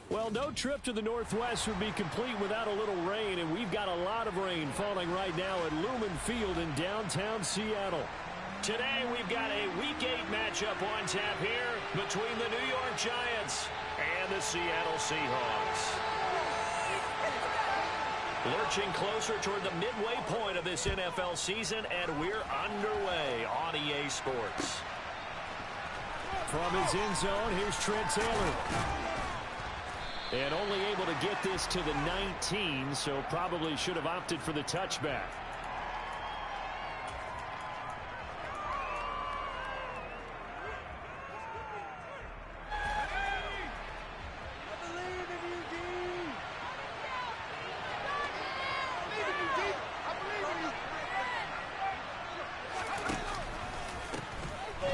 Well, no trip to the Northwest would be complete without a little rain, and we've got a lot of rain falling right now at Lumen Field in downtown Seattle. Today, we've got a Week 8 matchup on tap here between the New York Giants and the Seattle Seahawks. Lurching closer toward the midway point of this NFL season, and we're underway on EA Sports. From his end zone, here's Trent Taylor. And only able to get this to the 19, so probably should have opted for the touchback.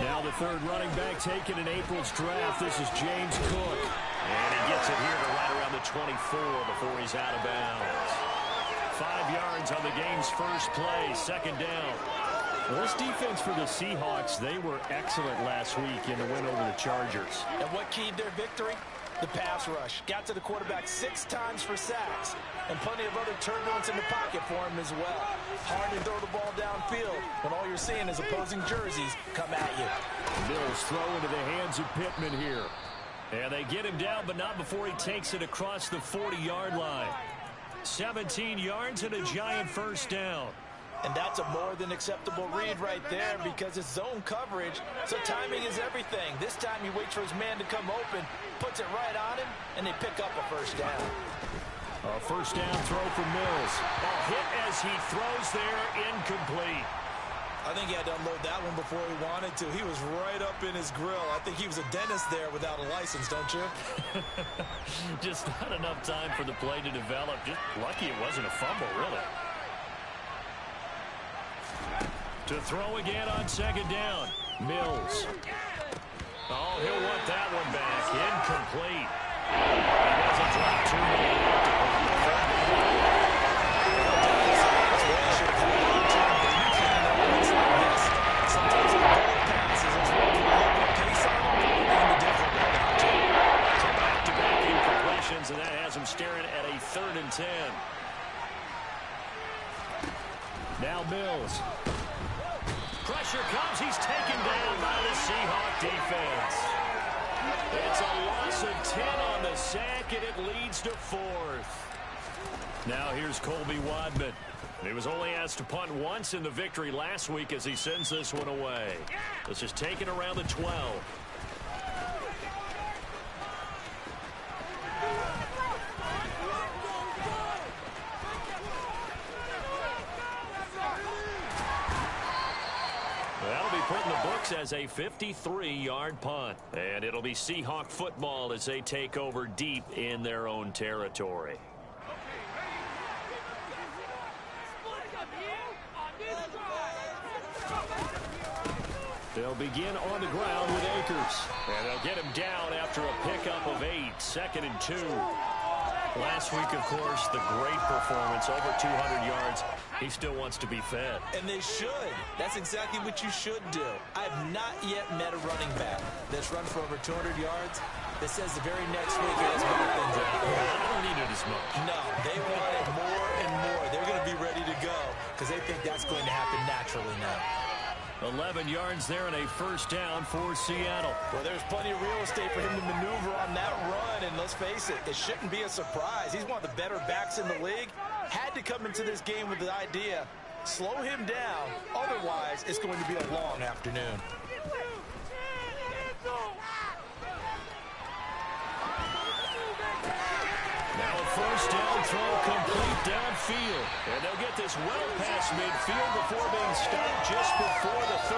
Now the third running back taken in April's draft. This is James Cook. And he gets it here to right around the 24 before he's out of bounds. 5 yards on the game's first play, second down. Well, this defense for the Seahawks, they were excellent last week in the win over the Chargers. And what keyed their victory? The pass rush. Got to the quarterback 6 times for sacks. And plenty of other turbulence in the pocket for him as well. Hard to throw the ball downfield when all you're seeing is opposing jerseys come at you. Mills throw into the hands of Pittman here. And they get him down, but not before he takes it across the 40-yard line. 17 yards and a Giant first down. And that's a more than acceptable read right there because it's zone coverage, so timing is everything. This time he waits for his man to come open, puts it right on him, and they pick up a first down. A first down throw for Mills. A hit as he throws there, incomplete. I think he had to unload that one before he wanted to. He was right up in his grill. I think he was a dentist there without a license, don't you? Just not enough time for the play to develop. Just lucky it wasn't a fumble, really. To throw again on second down. Mills. Oh, he'll want that one back. Incomplete. He doesn't drop too many. Sometimes the ball passes as well as the pace on and the different. So back-to-back incompletions, and that has him staring at a 3rd and 10. Now Mills. Pressure comes. He's taken down by the Seahawk defense. It's a loss of 10 on the sack, and it leads to 4th. Now here's Colby Wadman. He was only asked to punt once in the victory last week as he sends this one away. This is taken around the 12. That'll be put in the books as a 53-yard punt. And it'll be Seahawk football as they take over deep in their own territory. They'll begin on the ground with Akers. And they'll get him down after a pickup of 8, 2nd and 2. Last week, of course, the great performance, over 200 yards. He still wants to be fed. And they should. That's exactly what you should do. I've not yet met a running back that's run for over 200 yards that says the very next week he has more things out there. I don't need it as much. No, they want it more and more. They're going to be ready to go because they think that's going to happen naturally now. 11 yards there and a first down for Seattle. Well, there's plenty of real estate for him to maneuver on that run, and let's face it, it shouldn't be a surprise. He's one of the better backs in the league. Had to come into this game with the idea, slow him down, otherwise it's going to be a long afternoon. Now a first down throw complete downfield. And they'll get this well past midfield before being stopped just before the 35.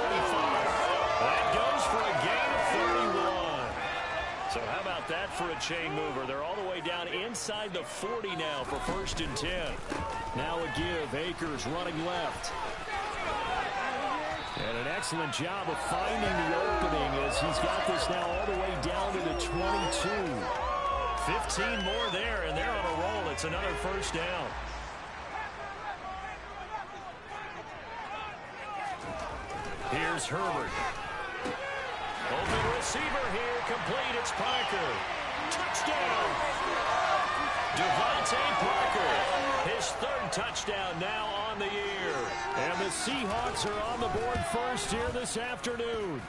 That goes for a gain of 31. So how about that for a chain mover? They're all the way down inside the 40 now for 1st and 10. Now a give. Akers running left. And an excellent job of finding the opening as he's got this now all the way down to the 22. 15 more there, and they're on a roll. It's another first down. Here's Herbert. Open receiver here, complete. It's Parker. Touchdown. Devontae Parker, his third touchdown now on the year. And the Seahawks are on the board first here this afternoon.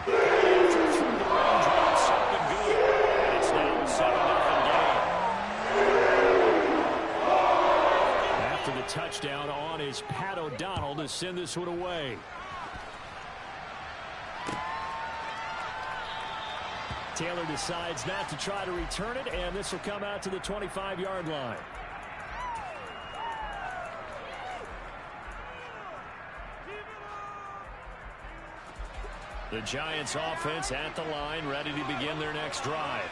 After through the raindrops, up and good. And it's now a 7-0 game. After the touchdown on is Pat O'Donnell to send this one away. Taylor decides not to try to return it, and this will come out to the 25-yard line. The Giants offense at the line, ready to begin their next drive.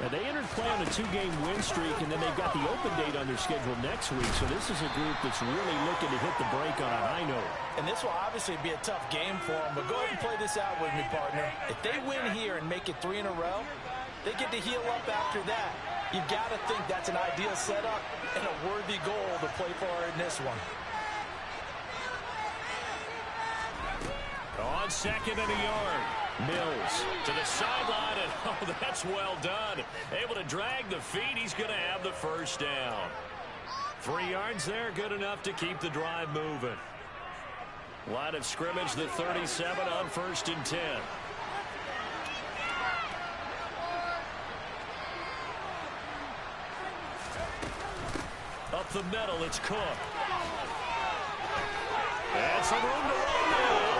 Now, they entered play on a 2-game win streak, and then they've got the open date on their schedule next week. So this is a group that's really looking to hit the break on a high note. And this will obviously be a tough game for them, but go ahead and play this out with me, partner. If they win here and make it 3 in a row, they get to heal up after that. You've got to think that's an ideal setup and a worthy goal to play for in this one. On 2nd and a yard. Mills to the sideline, and oh, that's well done. Able to drag the feet. He's going to have the first down. 3 yards there, good enough to keep the drive moving. Line of scrimmage, the 37 on 1st and 10. Up the middle, it's Cook. And some room to run now.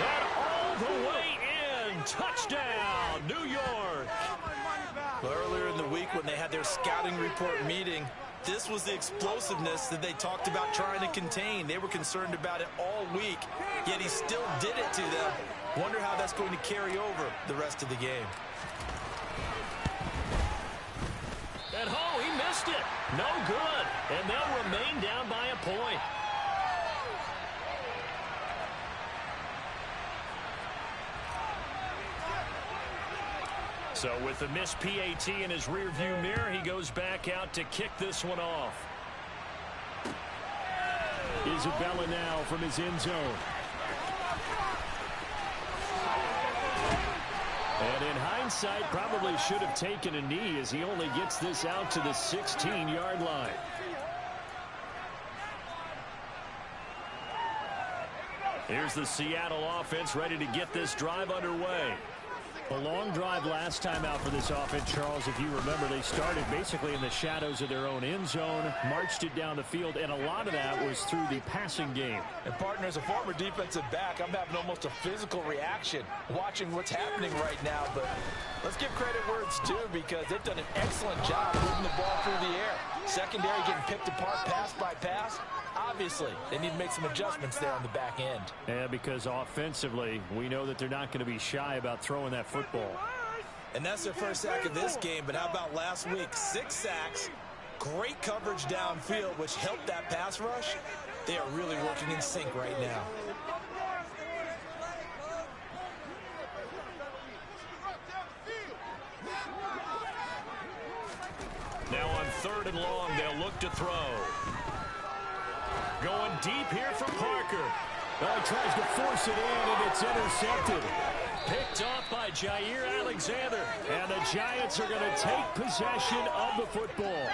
And all the way in. Touchdown, New York. Earlier in the week when they had their scouting report meeting, this was the explosiveness that they talked about trying to contain. They were concerned about it all week, yet he still did it to them. Wonder how that's going to carry over the rest of the game. And oh, he missed it. No good. And they'll remain down by a point. So with the missed PAT in his rearview mirror, he goes back out to kick this one off. Isabella now from his end zone. And in hindsight, probably should have taken a knee as he only gets this out to the 16-yard line. Here's the Seattle offense ready to get this drive underway. A long drive last time out for this offense, Charles. If you remember, they started basically in the shadows of their own end zone, marched it down the field, and a lot of that was through the passing game. And, partner, as a former defensive back, I'm having almost a physical reaction watching what's happening right now. But let's give credit where it's due, because they've done an excellent job moving the ball through the air. Secondary getting picked apart pass by pass. Obviously, they need to make some adjustments there on the back end. Yeah, because offensively, we know that they're not going to be shy about throwing that football. And that's their first sack of this game, but how about last week? 6 sacks, great coverage downfield, which helped that pass rush. They are really working in sync right now. Now on 3rd and long, they'll look to throw. Going deep here for Parker. Well, he tries to force it in, and it's intercepted. Picked off by Jair Alexander. And the Giants are going to take possession of the football.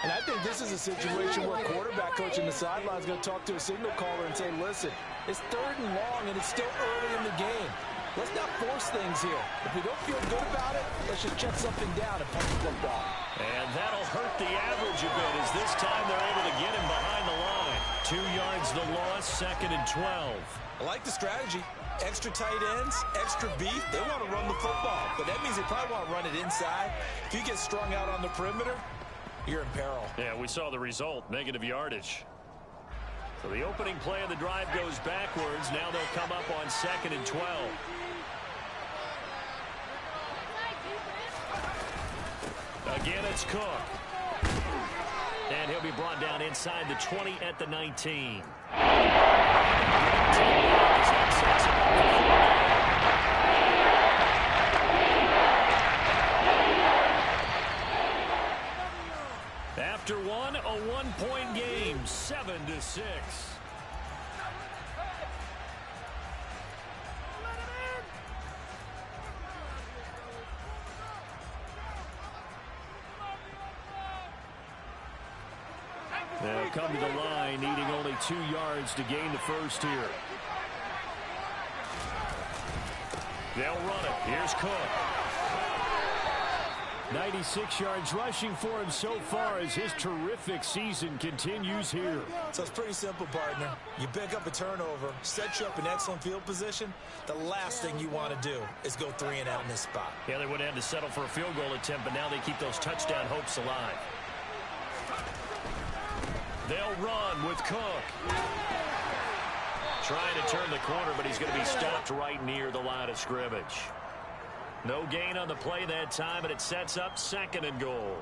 And I think this is a situation where quarterback coach in the sideline is going to talk to a signal caller and say, listen, it's 3rd and long, and it's still early in the game. Let's not force things here. If we don't feel good about it, let's just check something down and punt the football. And that'll hurt the average a bit, as this time they're able to get him behind the line. 2 yards the loss, 2nd and 12. I like the strategy. Extra tight ends, extra beef. They want to run the football, but that means they probably want to run it inside. If you get strung out on the perimeter, you're in peril. Yeah, we saw the result, negative yardage. So the opening play of the drive goes backwards. Now they'll come up on 2nd and 12. Again, it's Cook. And he'll be brought down inside the 20 at the 19. After one, a 1-point game, 7-6. They'll come to the line, needing only 2 yards to gain the first here. They'll run it. Here's Cook. 96 yards rushing for him so far as his terrific season continues here. So it's pretty simple, partner. You pick up a turnover, set you up in excellent field position. The last thing you want to do is go 3 and out in this spot. Yeah, they would have had to settle for a field goal attempt, but now they keep those touchdown hopes alive. They'll run with Cook. Trying to turn the corner, but he's going to be stopped right near the line of scrimmage. No gain on the play that time, and it sets up 2nd and goal.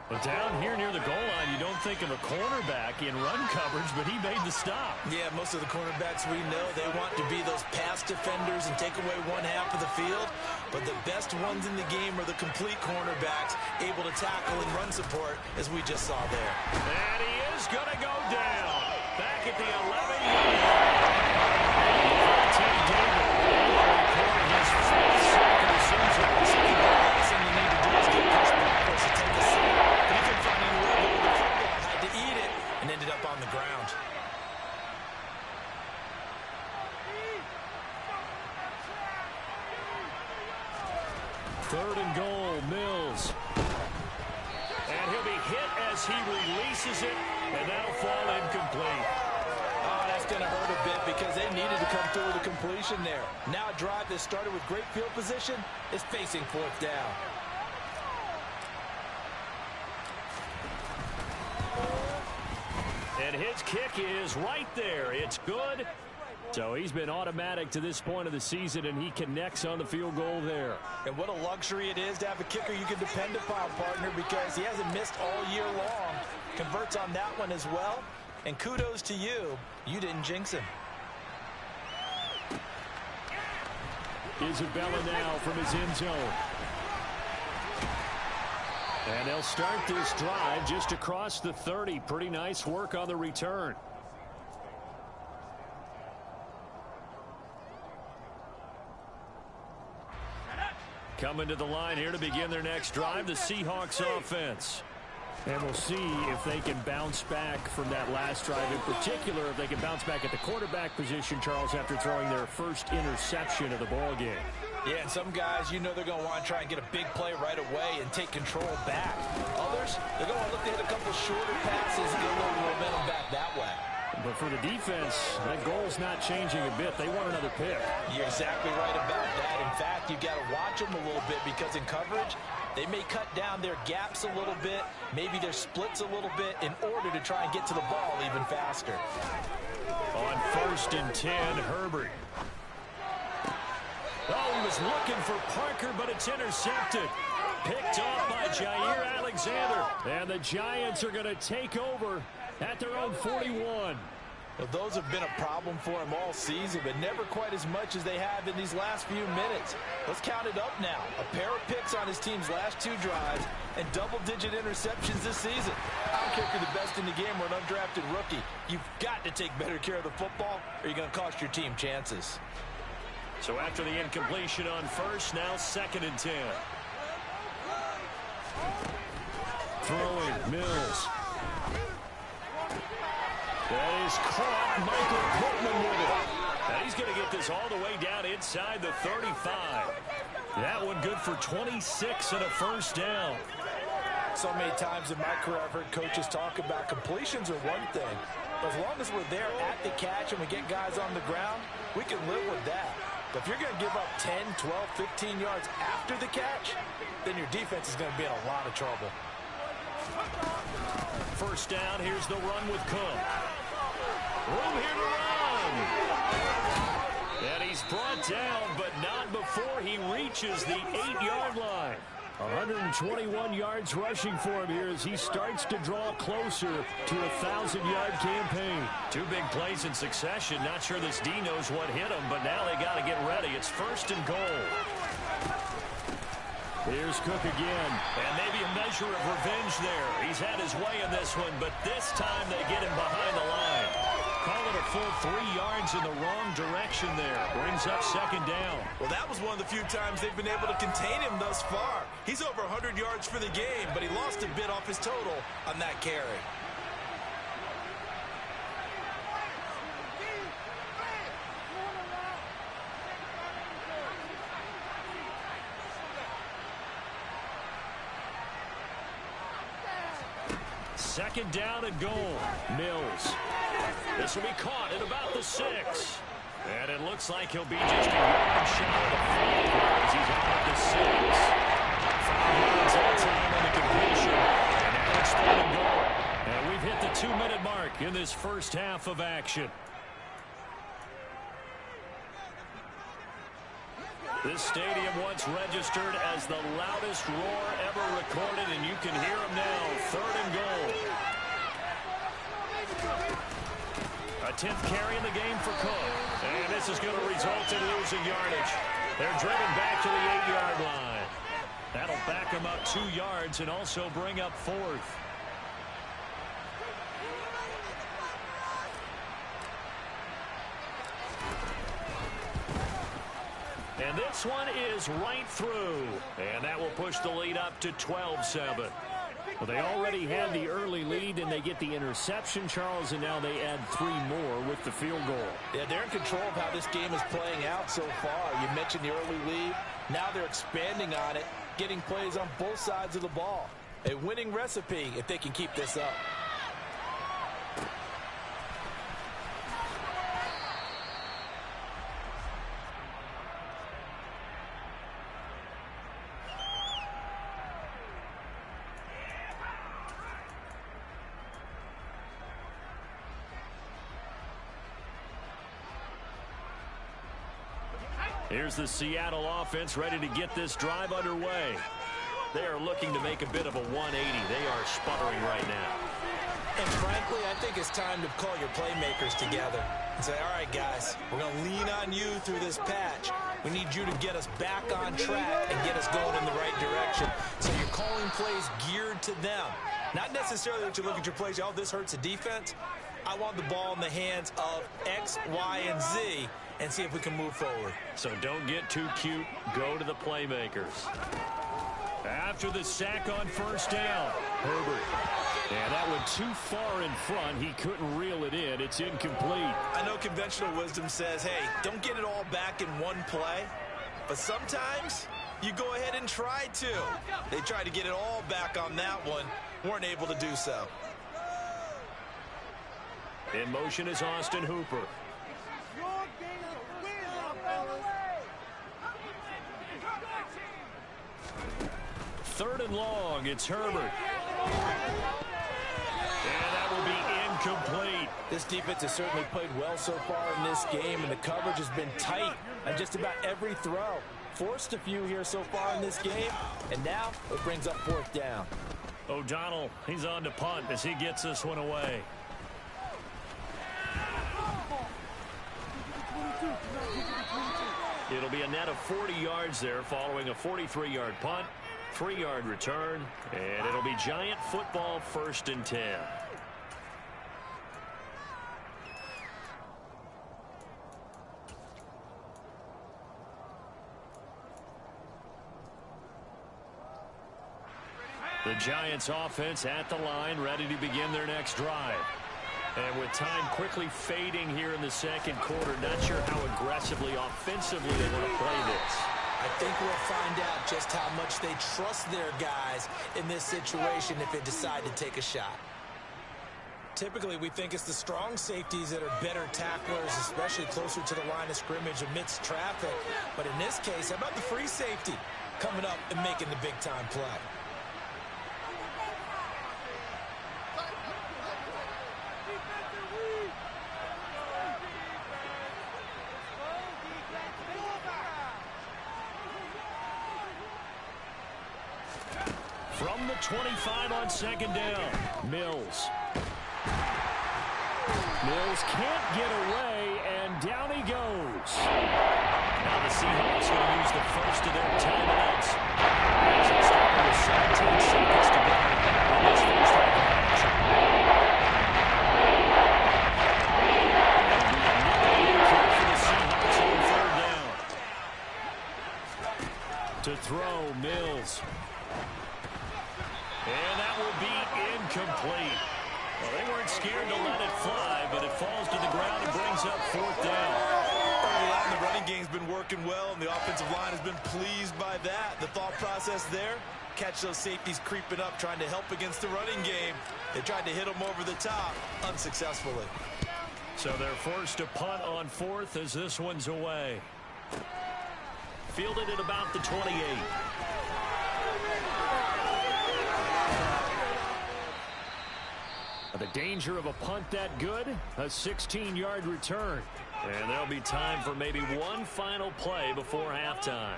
But down here near the goal line, you don't think of a cornerback in run coverage, but he made the stop. Yeah, most of the cornerbacks we know, they want to be those pass defenders and take away 1/2 of the field. But the best ones in the game are the complete cornerbacks, able to tackle and run support, as we just saw there. And he is going to go down. Back at the 11-yard line. Tim David recording his 4th sack of the season. The last thing you need to do is get pushed backwards to take a sack. But he couldn't find any way to go with the football, had to eat it, and ended up on the ground. Third and goal, Mills. And he'll be hit as he releases it, and that'll fall incomplete. Oh, that's going to hurt a bit because they needed to come through with a completion there. Now a drive that started with great field position is facing 4th down. And his kick is right there. It's good. So he's been automatic to this point of the season, and he connects on the field goal there. And what a luxury it is to have a kicker you can depend upon, partner, because he hasn't missed all year long. Converts on that one as well. And kudos to you. You didn't jinx him. Isabella now from his end zone. And they'll start this drive just across the 30. Pretty nice work on the return. Coming to the line here to begin their next drive, the Seahawks offense. And we'll see if they can bounce back from that last drive. In particular, if they can bounce back at the quarterback position, Charles, after throwing their first interception of the ball game. Yeah, and some guys, you know they're going to want to try and get a big play right away and take control back. Others, they're going to look to hit a couple shorter passes and get a little momentum back that way. But for the defense, that goal's not changing a bit. They want another pick. You're exactly right about that. In fact, you've got to watch them a little bit because in coverage, they may cut down their gaps a little bit, maybe their splits a little bit in order to try and get to the ball even faster. On 1st and 10, Herbert. Oh, he was looking for Parker, but it's intercepted. Picked off by Jair Alexander. And the Giants are going to take over at their own 41. Well, those have been a problem for him all season, but never quite as much as they have in these last few minutes. Let's count it up now. A pair of picks on his team's last 2 drives and double-digit interceptions this season. I don't care if you're the best in the game or an undrafted rookie. You've got to take better care of the football or you're going to cost your team chances. So after the incompletion on 1st, now 2nd and 10. Throwing, Mills. That is caught. Michael Pittman with it. And he's going to get this all the way down inside the 35. That one good for 26 and a 1st down. So many times in my career I've heard coaches talk about completions are one thing. But as long as we're there at the catch and we get guys on the ground, we can live with that. But if you're going to give up 10, 12, 15 yards after the catch, then your defense is going to be in a lot of trouble. 1st down, here's the run with Cook. Room here to run. And he's brought down, but not before he reaches the 8-yard line. 121 yards rushing for him here as he starts to draw closer to a 1,000-yard campaign. 2 big plays in succession. Not sure this D knows what hit him, but now they got to get ready. It's 1st and goal. Here's Cook again. And maybe a measure of revenge there. He's had his way in this one, but this time they get him behind the line. Call it a full 3 yards in the wrong direction there. Brings up 2nd down. Well, that was one of the few times they've been able to contain him thus far. He's over 100 yards for the game, but he lost a bit off his total on that carry. second down and goal. Mills. This will be caught at about the 6. And it looks like he'll be just a yard shy of the 5 as he's out at the 6. 5 yards that time on the completion. And now it's 3rd and goal. And we've hit the 2-minute mark in this first half of action. This stadium once registered as the loudest roar ever recorded, and you can hear them now. 3rd and goal. A 10th carry in the game for Cook. And this is going to result in losing yardage. They're driven back to the 8-yard line. That'll back them up 2 yards and also bring up 4th. And this one is right through. And that will push the lead up to 12-7. Well, they already had the early lead, and they get the interception, Charles, and now they add 3 more with the field goal. Yeah, they're in control of how this game is playing out so far. You mentioned the early lead. Now they're expanding on it, getting plays on both sides of the ball. A winning recipe if they can keep this up. Here's the Seattle offense ready to get this drive underway. They are looking to make a bit of a 180. They are sputtering right now. And frankly, I think it's time to call your playmakers together and say, all right, guys, we're going to lean on you through this patch. We need you to get us back on track and get us going in the right direction. So you're calling plays geared to them. Not necessarily that you look at your plays, oh, this hurts the defense. I want the ball in the hands of X, Y, and Z and see if we can move forward. So don't get too cute. Go to the playmakers. After the sack on 1st down, Herbert. And that went too far in front. He couldn't reel it in. It's incomplete. I know conventional wisdom says, hey, don't get it all back in one play. But sometimes you go ahead and try to. They tried to get it all back on that one. Weren't able to do so. In motion is Austin Hooper. 3rd and long. It's Herbert. And that will be incomplete. This defense has certainly played well so far in this game, and the coverage has been tight on just about every throw. Forced a few here so far in this game, and now it brings up 4th down. O'Donnell, he's on to punt as he gets this one away. It'll be a net of 40 yards there following a 43-yard punt, 3-yard return, and it'll be Giant football 1st and 10. The Giants offense at the line, ready to begin their next drive. And with time quickly fading here in the 2nd quarter, not sure how aggressively, offensively they want to play this. I think we'll find out just how much they trust their guys in this situation if they decide to take a shot. Typically, we think it's the strong safeties that are better tacklers, especially closer to the line of scrimmage amidst traffic. But in this case, how about the free safety coming up and making the big-time play? From the 25 on 2nd down, Mills. Mills can't get away, and down he goes. Now the Seahawks going to use the first of their timeouts. As it's starting with 17 seconds to go in this first half of action. For the Seahawks on 3rd down. To throw, Mills. And that will be incomplete. Well, they weren't scared to let it fly, but it falls to the ground and brings up 4th down. Early on, the running game's been working well, and the offensive line has been pleased by that. The thought process there, Catch those safeties creeping up, trying to help against the running game. They tried to hit them over the top, unsuccessfully. So they're forced to punt on fourth as this one's away. Fielded at about the 28. The danger of a punt that good, a 16-yard return. And there'll be time for maybe one final play before halftime.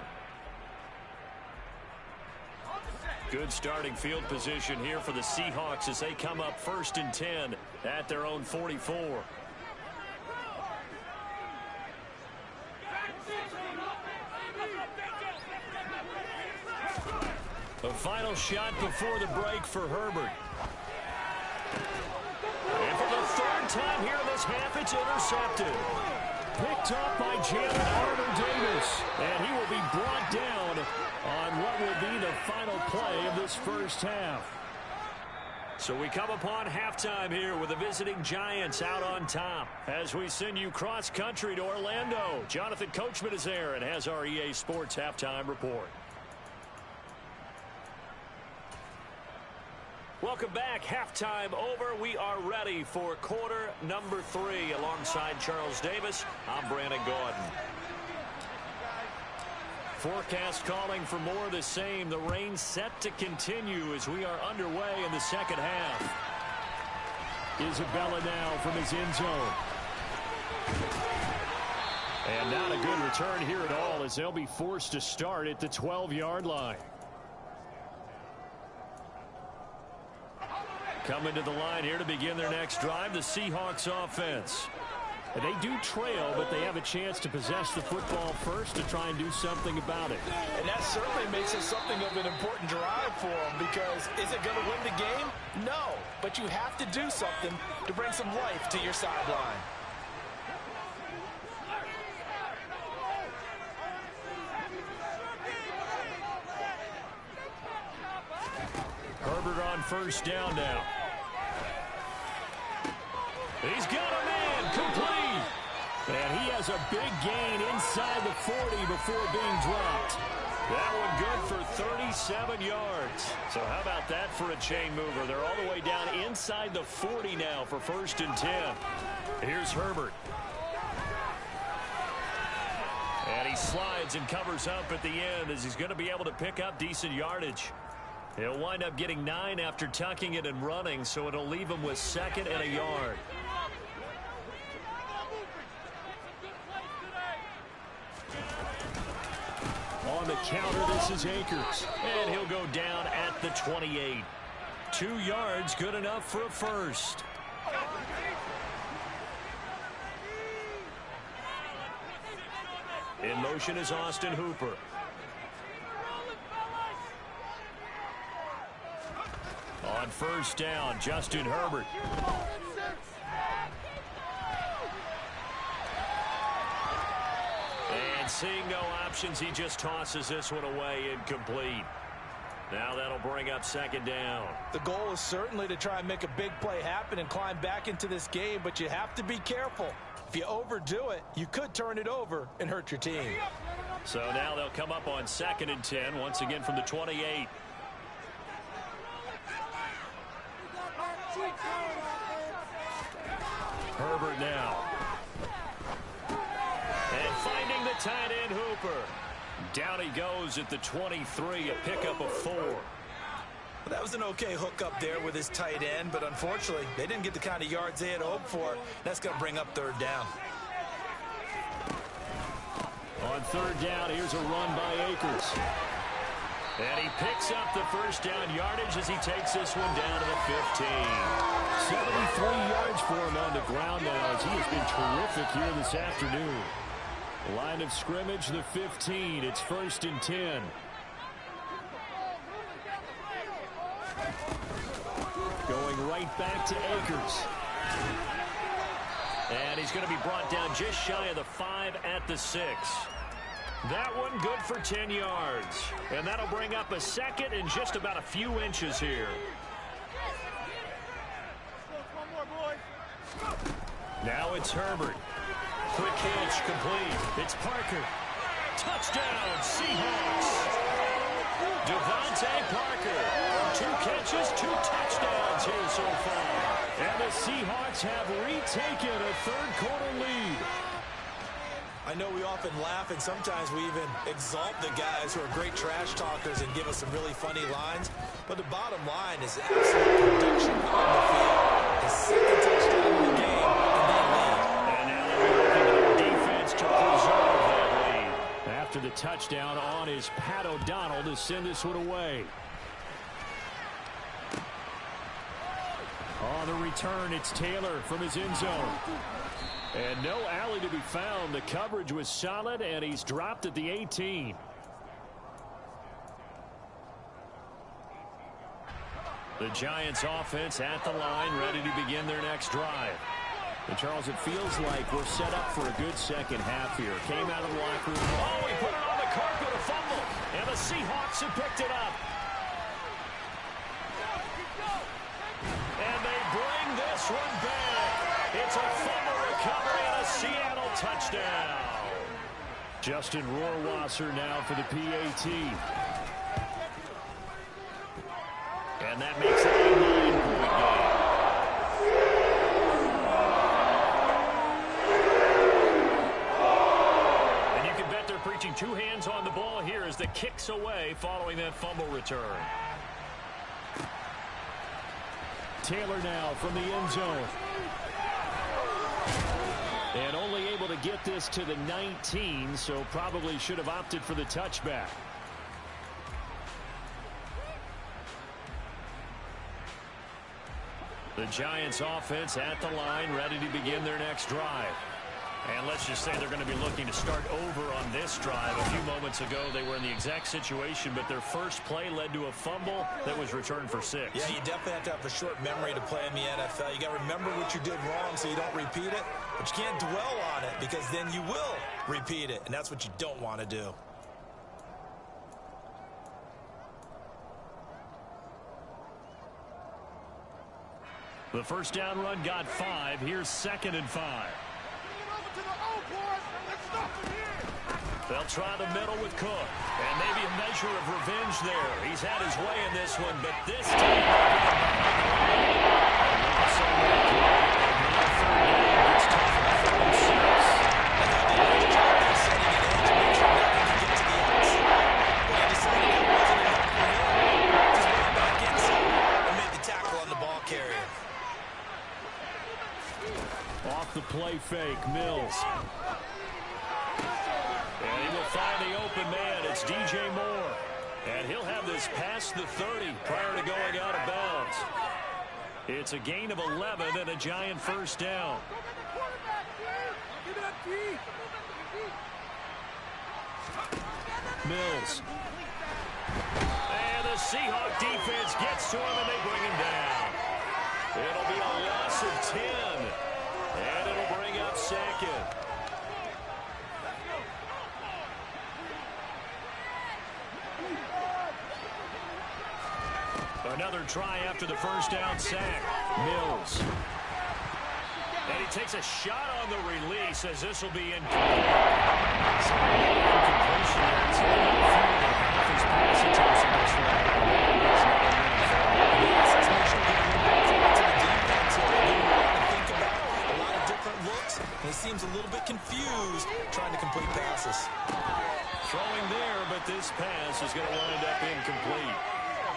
Good starting field position here for the Seahawks as they come up 1st and 10 at their own 44. A final shot before the break for Herbert. And for the 3rd time here in this half, it's intercepted. Picked up by Jalen Armour-Davis. And he will be brought down on what will be the final play of this first half. So we come upon halftime here with the visiting Giants out on top. As we send you cross-country to Orlando, Jonathan Coachman is there and has our EA Sports halftime report. Welcome back. Halftime over. We are ready for quarter number 3. Alongside Charles Davis, I'm Brandon Gordon. Forecast calling for more of the same. The rain set to continue as we are underway in the second half. Isabella now from his end zone. And not a good return here at all as they'll be forced to start at the 12-yard line. Coming to the line here to begin their next drive, the Seahawks offense. And they do trail, but they have a chance to possess the football first to try and do something about it. And that certainly makes it something of an important drive for them, because is it going to win the game? No, but you have to do something to bring some life to your sideline. Herbert on 1st down now. He's got a man complete. And he has a big gain inside the 40 before being dropped. That one good for 37 yards. So how about that for a chain mover? They're all the way down inside the 40 now for 1st and 10. Here's Herbert. And he slides and covers up at the end as he's going to be able to pick up decent yardage. He'll wind up getting 9 after tucking it and running, so it'll leave him with 2nd and a yard. On the counter, this is Akers. And he'll go down at the 28. 2 yards, good enough for a first. In motion is Austin Hooper. On 1st down, Justin Herbert. And seeing no options, he just tosses this one away, incomplete. Now that'll bring up 2nd down. The goal is certainly to try and make a big play happen and climb back into this game, but you have to be careful. If you overdo it, you could turn it over and hurt your team. So now they'll come up on 2nd and 10, once again from the 28. Herbert now. And finding the tight end Hooper. Down he goes at the 23, a pickup of 4. Well, that was an okay hook up there with his tight end, but unfortunately, they didn't get the kind of yards they had hoped for. That's going to bring up 3rd down. On 3rd down, here's a run by Akers. And he picks up the 1st down yardage as he takes this one down to the 15. 73 yards for him on the ground now as he has been terrific here this afternoon. Line of scrimmage, the 15. It's 1st and 10. Going right back to Akers. And he's going to be brought down just shy of the 5 at the 6. That one good for 10 yards. And that'll bring up a 2nd and just about a few inches here. Now it's Herbert. Quick hitch complete. It's Parker. Touchdown, Seahawks. Devontae Parker, 2 catches, 2 touchdowns here so far. And the Seahawks have retaken a third-quarter lead. I know we often laugh, and sometimes we even exalt the guys who are great trash talkers and give us some really funny lines. But the bottom line is absolute production on the field. His second touchdown of the game, and they lead. And now they're looking to their defense to preserve that lead. After the touchdown on is Pat O'Donnell to send this one away. On the return, it's Taylor from his end zone. And no alley to be found. The coverage was solid, and he's dropped at the 18. The Giants offense at the line, ready to begin their next drive. And Charles, it feels like we're set up for a good second half here. Came out of the locker room. Oh, he put it on the carpet, a fumble. And the Seahawks have picked it up. And they bring this one back. It's a fumble recovery and a Seattle touchdown. Justin Rohrwasser now for the PAT. And that makes it a 9-point game. And you can bet they're preaching 2 hands on the ball here as the kick's away following that fumble return. Taylor now from the end zone. And only able to get this to the 19, so probably should have opted for the touchback. The Giants offense at the line, ready to begin their next drive. And let's just say they're going to be looking to start over on this drive. A few moments ago, they were in the exact situation, but their first play led to a fumble that was returned for 6. Yeah, you definitely have to have a short memory to play in the NFL. You got to remember what you did wrong so you don't repeat it, but you can't dwell on it because then you will repeat it, and that's what you don't want to do. The first down run got 5. Here's 2nd and 5. They'll try the middle with Cook. And maybe a measure of revenge there. He's had his way in this one, but this time off the play fake, Mills. And he will find the open man. It's DJ Moore. And he'll have this past the 30 prior to going out of bounds. It's a gain of 11 and a Giant first down. Mills. And the Seahawk defense gets to him and they bring him down. It'll be a loss of 10. And it'll bring up 2nd. Another try after the first down sack. Mills. And he takes a shot on the release as this will be incomplete. A lot of different looks, and he seems a little bit confused trying to complete passes. Throwing there, but this pass is going to wind up incomplete.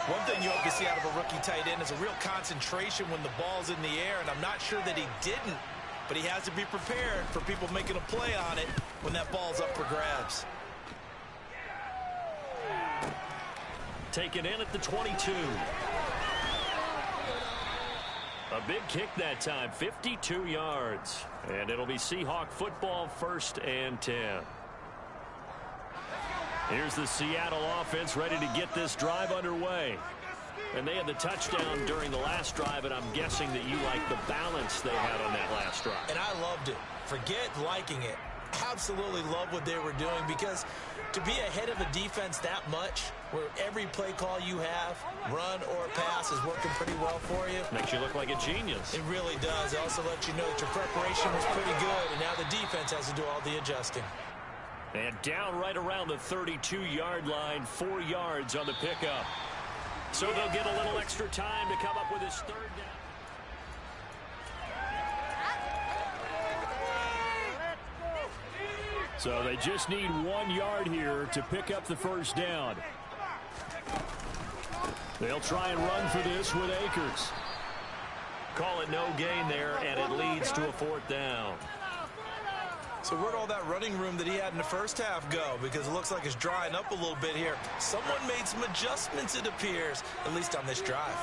One thing you hope to see out of a rookie tight end is a real concentration when the ball's in the air, and I'm not sure that he didn't, but he has to be prepared for people making a play on it when that ball's up for grabs. Taken in at the 22. A big kick that time, 52 yards. And it'll be Seahawk football, 1st and 10. Here's the Seattle offense ready to get this drive underway. And they had the touchdown during the last drive, and I'm guessing that you like the balance they had on that last drive. And I loved it. Forget liking it. Absolutely love what they were doing, because to be ahead of a defense that much, where every play call you have, run or pass, is working pretty well for you. Makes you look like a genius. It really does. It also lets you know that your preparation was pretty good, and now the defense has to do all the adjusting. And down right around the 32-yard line, 4 yards on the pickup. So they'll get a little extra time to come up with his third down. So they just need 1 yard here to pick up the first down. They'll try and run for this with Akers. Call it no gain there, and it leads to a 4th down. So where'd all that running room that he had in the first half go? Because it looks like it's drying up a little bit here. Someone made some adjustments, it appears, at least on this drive.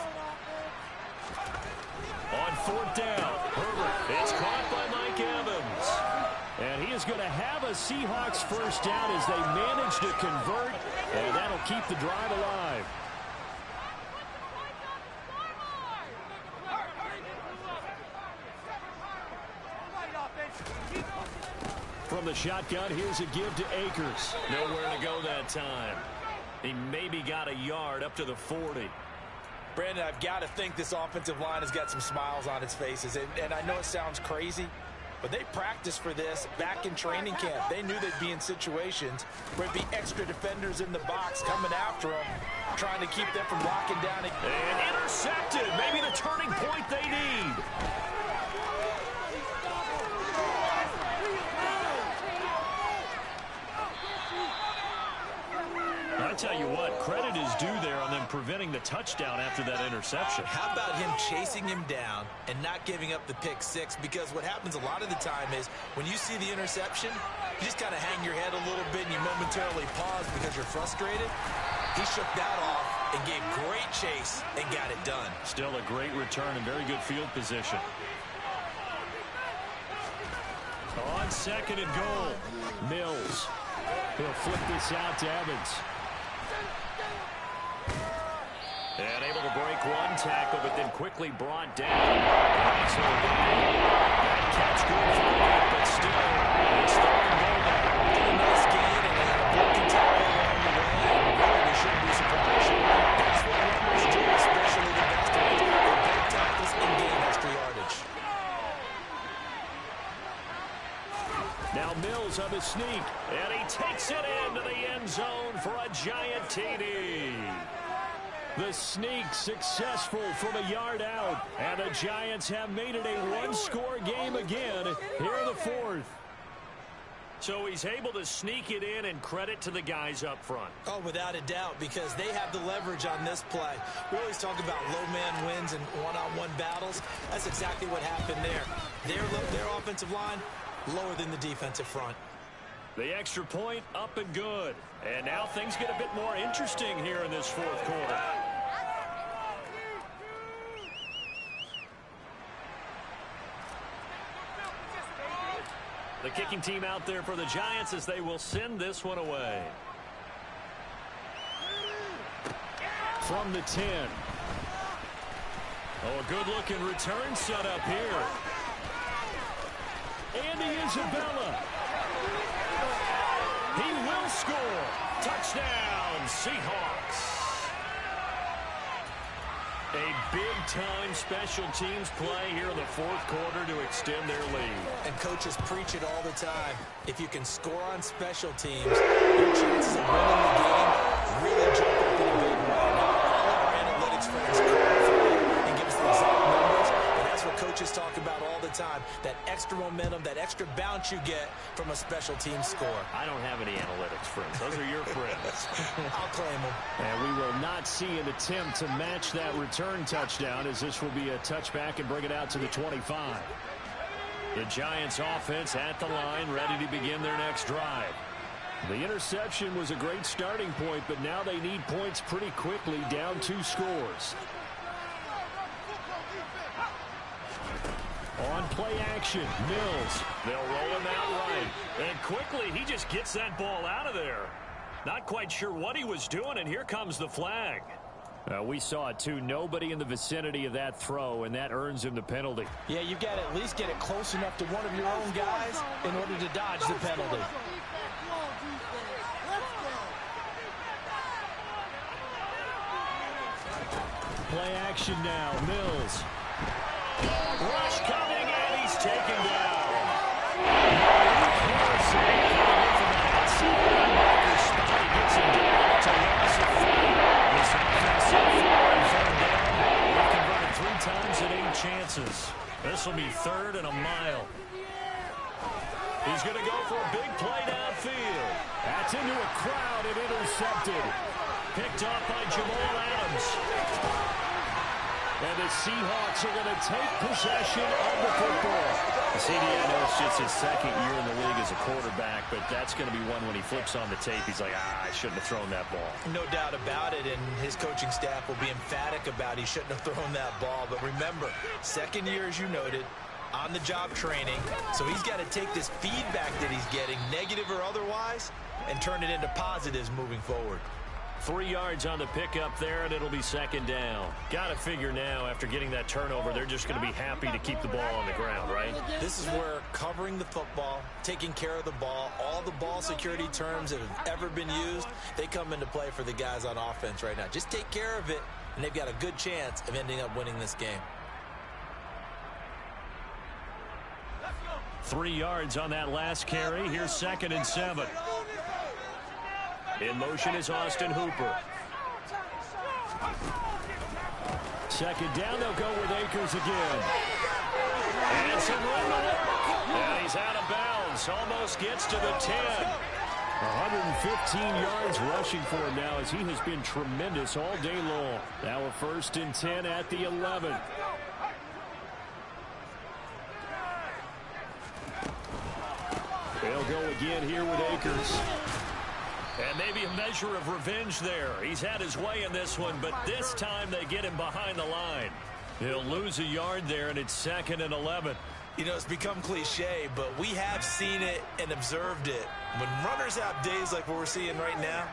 On 4th down, Herbert. It's caught by Mike Evans. And he is going to have a Seahawks first down as they manage to convert, and that'll keep the drive alive. From the shotgun, here's a give to Akers. Nowhere to go that time. He maybe got a yard up to the 40. Brandon, I've got to think this offensive line has got some smiles on its faces. And I know it sounds crazy, but they practiced for this back in training camp. They knew they'd be in situations where it'd be extra defenders in the box coming after them, trying to keep them from locking down. And intercepted. Maybe the turning point they need. I tell you what, credit is due there on them preventing the touchdown after that interception. How about him chasing him down and not giving up the pick six? Because what happens a lot of the time is when you see the interception, you just kind of hang your head a little bit and you momentarily pause because you're frustrated. He shook that off and gave great chase and got it done. Still a great return and very good field position. On 2nd and goal, Mills. He'll flip this out to Evans. And able to break one tackle, but then quickly brought down. So that catch good for him, but still, it's 3rd and goal now. A nice gain and a broken tackle along the way. And really, we shouldn't be surprised. That's what runners do, especially the best ones. They break tackles and gain extra yardage. Now Mills on the sneak, and he takes it into the end zone for a giant TD. The sneak successful from a yard out, and the Giants have made it a one-score game again here in the 4th. So he's able to sneak it in, and credit to the guys up front. Oh, without a doubt, because they have the leverage on this play. We always talk about low man wins and one-on-one battles. That's exactly what happened there. Their offensive line, lower than the defensive front. The extra point up and good. And now things get a bit more interesting here in this 4th quarter. The kicking team out there for the Giants as they will send this one away. From the 10. Oh, a good-looking return set up here. Andy Isabella. He will score. Touchdown, Seahawks. A big-time special teams play here in the 4th quarter to extend their lead. And coaches preach it all the time. If you can score on special teams, your chances of winning the game really jump up in a big way. Now, all of our analytics friends clarify and give us the exact numbers, and that's what coaches talk about all the time. That extra momentum, that extra bounce you get from a special team score. I don't have any analytics friends. Those are your friends. I'll claim them. And we will not see an attempt to match that return touchdown, as this will be a touchback and bring it out to the 25. The Giants offense at the line, ready to begin their next drive. The interception was a great starting point, but now they need points pretty quickly, down 2 scores. On play action, Mills. They'll roll him out right. And quickly, he just gets that ball out of there. Not quite sure what he was doing, and here comes the flag. We saw it, too. Nobody in the vicinity of that throw, and that earns him the penalty. Yeah, you've got to at least get it close enough to one of your own guys in order to dodge the penalty. Play action now, Mills. Rush coming, and he's taken down. 3rd and a mile. He's going to go for a big play downfield. That's into a crowd and intercepted. Picked off by Jamal Adams. And the Seahawks are going to take possession of the football. CD, I know it's just his 2nd year in the league as a quarterback, but that's going to be one when he flips on the tape. He's like, I shouldn't have thrown that ball. No doubt about it, and his coaching staff will be emphatic about he shouldn't have thrown that ball. But remember, 2nd year, as you noted, on-the-job training. So he's got to take this feedback that he's getting, negative or otherwise, and turn it into positives moving forward. 3 yards on the pickup there, and it'll be 2nd down. Got to figure now, after getting that turnover, they're just going to be happy to keep the ball on the ground, right? This is where covering the football, taking care of the ball, all the ball security terms that have ever been used, they come into play for the guys on offense right now. Just take care of it, and they've got a good chance of ending up winning this game. 3 yards on that last carry. Here's 2nd and 7. In motion is Austin Hooper. 2nd down, they'll go with Akers again. And some room to work. And he's out of bounds. Almost gets to the 10. 115 yards rushing for him now as he has been tremendous all day long. Now a 1st and 10 at the 11. They'll go again here with Akers. And maybe a measure of revenge there. He's had his way in this one, but this time they get him behind the line. He'll lose a yard there, and it's 2nd and 11. You know, it's become cliche, but we have seen it and observed it. When runners have days like what we're seeing right now,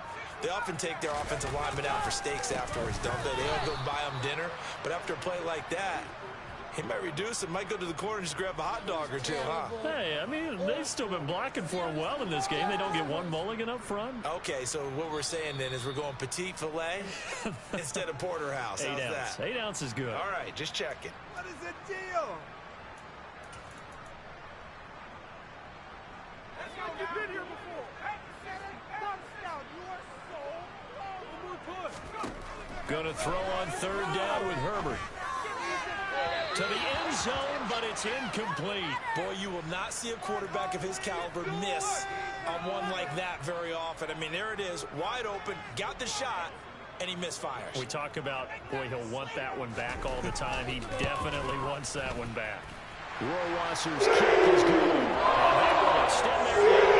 they often take their offensive linemen out for steaks afterwards, don't they? They don't go buy them dinner. But after a play like that, he might reduce it, might go to the corner and just grab a hot dog or two, huh? Hey, I mean, they've still been blocking for him well in this game. They don't get one mulligan up front. Okay, so what we're saying then is we're going petite filet instead of porterhouse. How's 8 ounce. that? 8 ounce is good. All right, just checking. What is the deal? You've been here before. Going to throw on 3rd down with Herbert. To the end zone, but it's incomplete. Boy, you will not see a quarterback of his caliber miss on one like that very often. I mean, there it is, wide open, got the shot, and he misfires. We talk about, boy, he'll want that one back all the time. He definitely wants that one back. Rohrwasser's kick is good. And they will extend their lead.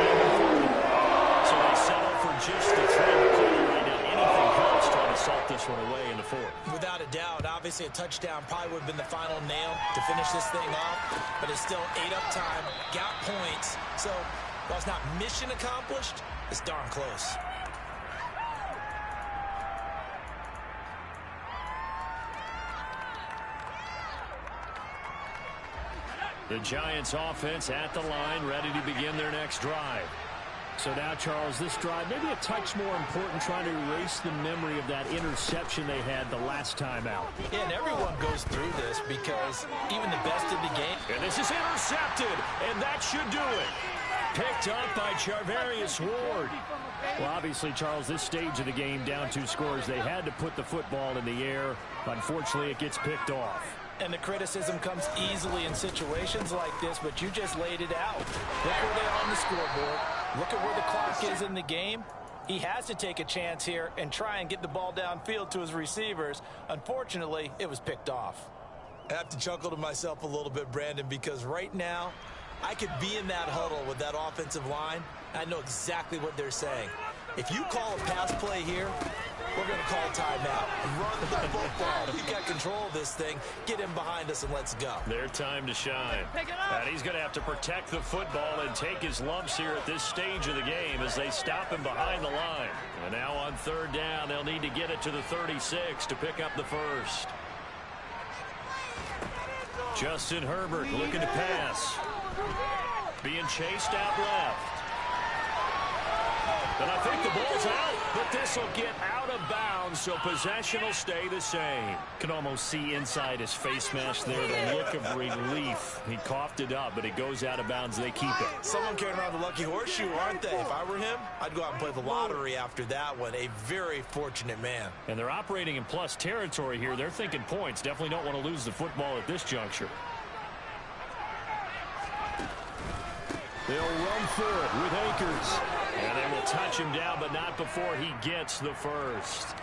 So they settle for just the 3 right now. Anything helps trying to salt this one away in the 4th. Without a doubt, obviously a touchdown probably would have been the final nail to finish this thing off, but it's still 8 up time, got points. So while it's not mission accomplished, it's darn close. The Giants offense at the line, ready to begin their next drive. So now, Charles, this drive maybe a touch more important, trying to erase the memory of that interception they had the last time out. Yeah, and everyone goes through this because even the best in the game. And this is intercepted, and that should do it. Picked up by Charvarius Ward. Well, obviously, Charles, this stage of the game, down 2 scores, they had to put the football in the air. Unfortunately, it gets picked off. And the criticism comes easily in situations like this, but you just laid it out. Look where they are on the scoreboard. Look at where the clock is in the game. He has to take a chance here and try and get the ball downfield to his receivers. Unfortunately, it was picked off. I have to chuckle to myself a little bit, Brandon, because right now, I could be in that huddle with that offensive line. I know exactly what they're saying. If you call a pass play here, we're going to call timeout. Run the football. You got control of this thing. Get him behind us and let's go. Their time to shine. And he's going to have to protect the football and take his lumps here at this stage of the game as they stop him behind the line. And now on 3rd down, they'll need to get it to the 36 to pick up the 1st. Justin Herbert looking to pass. Being chased out left. And I think the ball's out, but this will get out of bounds, so possession will stay the same. Can almost see inside his face mask there, the look of relief. He coughed it up, but it goes out of bounds. They keep it. Someone carrying around the lucky horseshoe, aren't they? If I were him, I'd go out and play the lottery after that one. A very fortunate man. And they're operating in plus territory here. They're thinking points. Definitely don't want to lose the football at this juncture. They'll run for it with Akers. And they will touch him down, but not before he gets the first.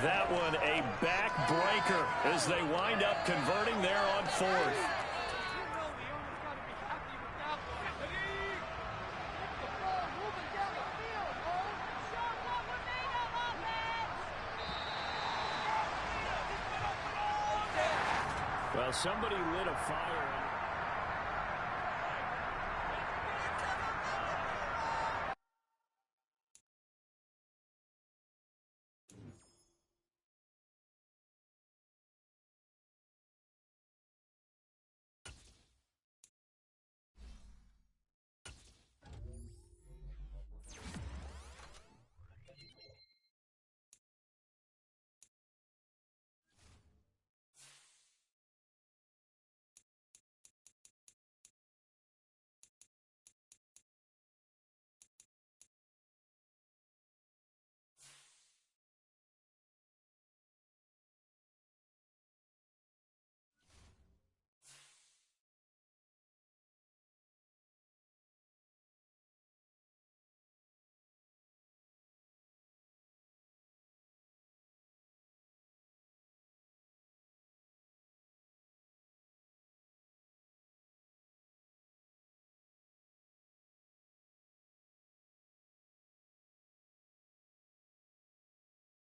That one a backbreaker as they wind up converting there on fourth. Well, somebody lit a fire.